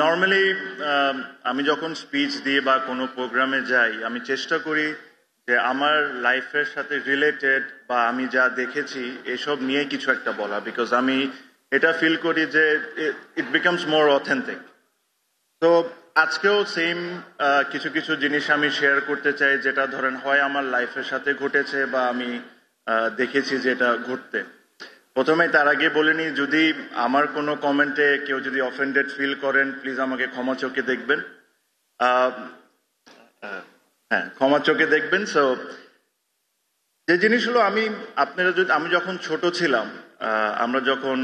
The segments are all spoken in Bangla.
নর্মালি আমি যখন স্পিচ দিই বা কোনো প্রোগ্রামে যাই, আমি চেষ্টা করি যে আমার লাইফের সাথে রিলেটেড বা আমি যা দেখেছি এসব নিয়ে কিছু একটা বলা, বিকজ আমি এটা ফিল করি যে ইট বিকামস মোর অথেন্টিক। তো আজকেও সেম কিছু কিছু জিনিস আমি শেয়ার করতে চাই, যেটা ধরেন হয় আমার লাইফের সাথে ঘটেছে বা আমি দেখেছি যেটা ঘটতে। প্রথমে তার আগে বলে নিই, যদি আমার কোনো কমেন্টে কেউ যদি অফেন্ডেড ফিল করেন, প্লিজ আমাকে ক্ষমা চোখে দেখবেন। হ্যাঁ, ক্ষমা চোখে দেখবেন। সো যে জিনিসগুলো আমি যখন ছোট ছিলাম, আমরা যখন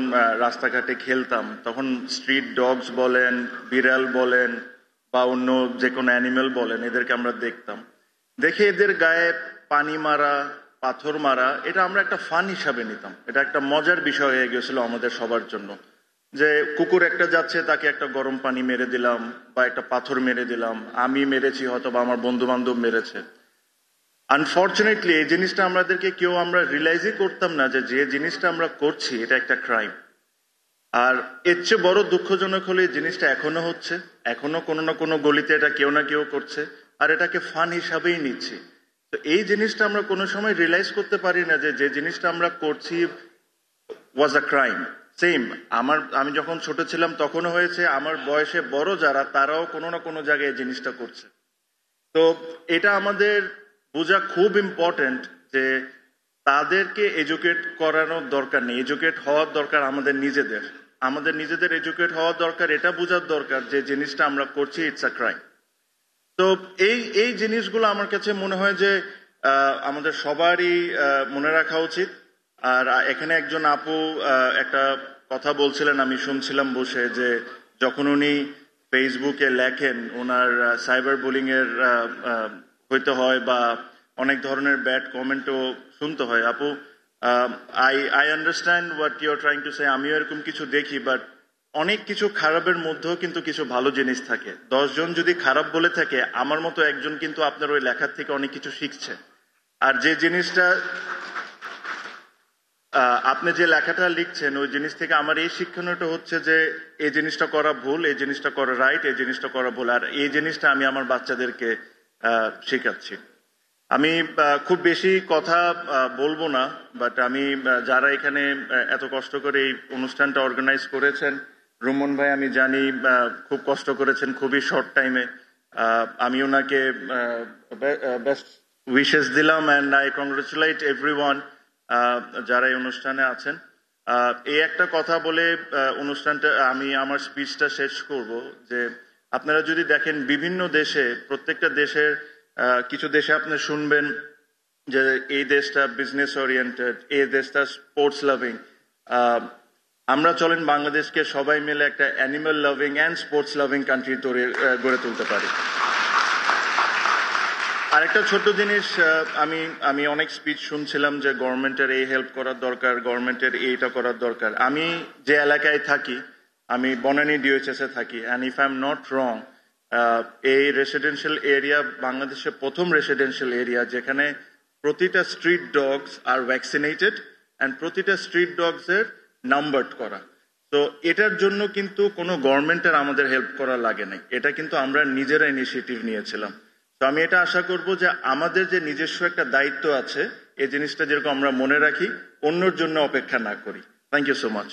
রাস্তাঘাটে খেলতাম, তখন স্ট্রিট ডগস বলেন, বিড়াল বলেন বা অন্য যে কোনো অ্যানিমেল বলেন, এদেরকে আমরা দেখতাম। দেখে এদের গায়ে পানি মারা, পাথর মারা, এটা আমরা একটা ফান হিসাবে নিতাম। এটা একটা মজার বিষয় হয়ে গেছিল আমাদের সবার জন্য, যে কুকুর একটা যাচ্ছে, তাকে একটা গরম পানি মেরে দিলাম বা একটা পাথর মেরে দিলাম। আমি মেরেছি, হয়তো বা আমার বন্ধু বান্ধব মেরেছে। আনফর্চুনেটলি এই জিনিসটা আমরা রিয়েলাইজই করতাম না যে যে জিনিসটা আমরা করছি এটা একটা ক্রাইম। আর এর চেয়ে বড় দুঃখজনক হলে এই জিনিসটা এখনো হচ্ছে, এখনো কোনো না কোনো গলিতে এটা কেউ না কেউ করছে, আর এটাকে ফান হিসাবেই নিচ্ছি। তো এই জিনিসটা আমরা কোনো সময় রিয়েলাইজ করতে পারি না যে যে জিনিসটা আমরা করছি ওয়াজ আ ক্রাইম। সেম আমি যখন ছোট ছিলাম তখনও হয়েছে, আমার বয়সে বড় যারা তারাও কোনো না কোনো জায়গায় এই জিনিসটা করছে। তো এটা আমাদের বোঝা খুব ইম্পর্টেন্ট যে তাদেরকে এডুকেট করানোর দরকার নেই, এডুকেট হওয়ার দরকার আমাদের নিজেদের এডুকেট হওয়ার দরকার। এটা বোঝার দরকার যে জিনিসটা আমরা করছি ইটস আ ক্রাইম। তো এই জিনিসগুলো আমার কাছে মনে হয় যে আমাদের সবারই মনে রাখা উচিত। আর এখানে একজন আপু একটা কথা বলছিলেন, আমি শুনছিলাম বসে, যে যখন উনি ফেসবুকে লেখেন ওনার সাইবার বুলিং এর হইতে হয় বা অনেক ধরনের ব্যাড কমেন্টও শুনতে হয়। আপু, I understand what you are trying to say. আমিও এরকম কিছু দেখি, বাট অনেক কিছু খারাপের মধ্যেও কিন্তু কিছু ভালো জিনিস থাকে। 10 জন যদি খারাপ বলে থাকে, আমার মতো একজন কিন্তু আপনার ওই লেখার থেকে অনেক কিছু শিখছে। আর যে জিনিসটা আপনি যে লেখাটা লিখছেন, ওই জিনিস থেকে আমার এই শিক্ষণীয়টা হচ্ছে যে এই জিনিসটা করা ভুল, এই জিনিসটা করা রাইট, এই জিনিসটা করা ভুল। আর এই জিনিসটা আমি আমার বাচ্চাদেরকে শেখাচ্ছি। আমি খুব বেশি কথা বলবো না, বাট আমি যারা এখানে এত কষ্ট করে এই অনুষ্ঠানটা অর্গানাইজ করেছেন, রুমন ভাই আমি জানি খুব কষ্ট করেছেন খুবই শর্ট টাইমে। আমি ওনাকে বেস্ট উইশেস দিলাম, অ্যান্ড আই কংগ্রেচুলেট এভরিওয়ান যারা এই অনুষ্ঠানে আছেন। এই একটা কথা বলে অনুষ্ঠানটা আমি আমার স্পিচটা শেষ করব, যে আপনারা যদি দেখেন বিভিন্ন দেশে, প্রত্যেকটা দেশের কিছু দেশে আপনি শুনবেন যে এই দেশটা বিজনেস ওরিয়েন্টেড, এই দেশটা স্পোর্টস লাভিং। আমরা চলেন বাংলাদেশকে সবাই মিলে একটা animal loving and sports loving country গড়ে তুলতে পারি। আরেকটা ছোট্ট জিনিস, আমি অনেক স্পিচ শুনছিলাম যে গভর্নমেন্টের এই হেল্প করার দরকার, গভর্নমেন্টের এইটা করার দরকার। আমি যে এলাকায় থাকি, আমি বনানী ডিওএইচএস এ থাকি, and if I am not wrong, এই রেসিডেন্সিয়াল এরিয়া বাংলাদেশের প্রথম রেসিডেন্সিয়াল এরিয়া যেখানে প্রতিটা street dogs are vaccinated, and প্রতিটা স্ট্রিট ডগস এর নাম্বারড করা। তো এটার জন্য কিন্তু কোনো গভর্নমেন্টের আমাদের হেল্প করা লাগে নাই, এটা কিন্তু আমরা নিজেরা ইনিশিয়েটিভ নিয়েছিলাম। তো আমি এটা আশা করব যে আমাদের যে নিজস্ব একটা দায়িত্ব আছে, এই জিনিসটা যেরকম আমরা মনে রাখি, অন্যর জন্য অপেক্ষা না করি। Thank you so much.